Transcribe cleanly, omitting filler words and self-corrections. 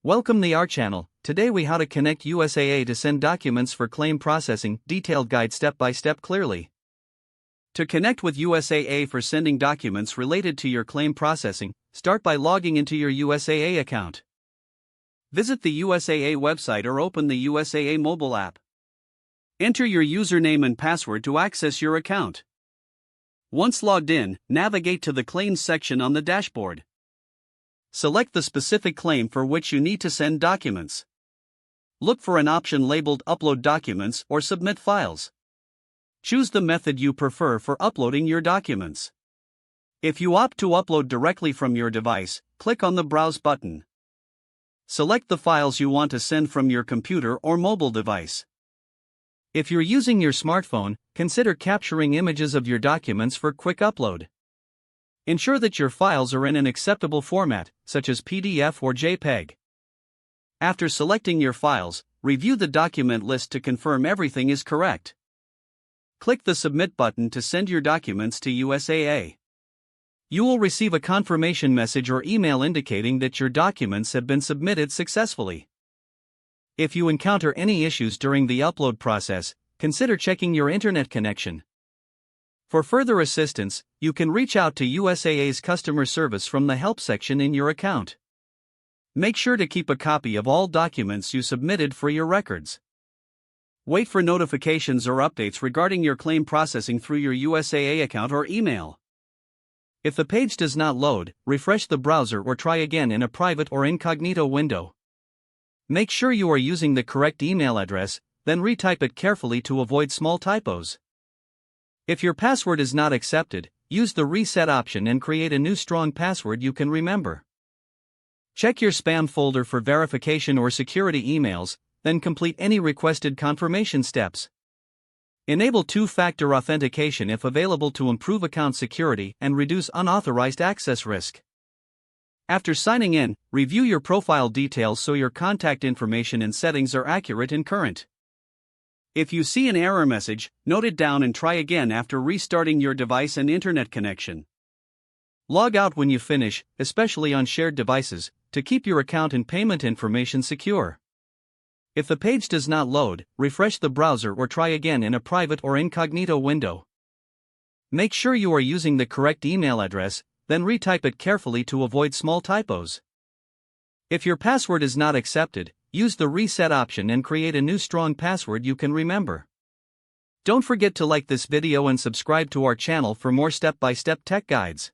Welcome to our channel. Today we how to connect USAA to send documents for claim processing, detailed guide step by step clearly. To connect with USAA for sending documents related to your claim processing, start by logging into your USAA account. Visit the USAA website or open the USAA mobile app. Enter your username and password to access your account. Once logged in, navigate to the claims section on the dashboard. Select the specific claim for which you need to send documents. Look for an option labeled Upload Documents or Submit Files. Choose the method you prefer for uploading your documents. If you opt to upload directly from your device, click on the Browse button. Select the files you want to send from your computer or mobile device. If you're using your smartphone, consider capturing images of your documents for quick upload. Ensure that your files are in an acceptable format, such as PDF or JPEG. After selecting your files, review the document list to confirm everything is correct. Click the Submit button to send your documents to USAA. You will receive a confirmation message or email indicating that your documents have been submitted successfully. If you encounter any issues during the upload process, consider checking your internet connection. For further assistance, you can reach out to USAA's customer service from the help section in your account. Make sure to keep a copy of all documents you submitted for your records. Wait for notifications or updates regarding your claim processing through your USAA account or email. If the page does not load, refresh the browser or try again in a private or incognito window. Make sure you are using the correct email address, then retype it carefully to avoid small typos. If your password is not accepted, use the reset option and create a new strong password you can remember. Check your spam folder for verification or security emails, then complete any requested confirmation steps. Enable two-factor authentication if available to improve account security and reduce unauthorized access risk. After signing in, review your profile details so your contact information and settings are accurate and current. If you see an error message, note it down and try again after restarting your device and internet connection. Log out when you finish, especially on shared devices, to keep your account and payment information secure. If the page does not load, refresh the browser or try again in a private or incognito window. Make sure you are using the correct email address, then retype it carefully to avoid small typos. If your password is not accepted, use the reset option and create a new strong password you can remember. Don't forget to like this video and subscribe to our channel for more step-by-step tech guides.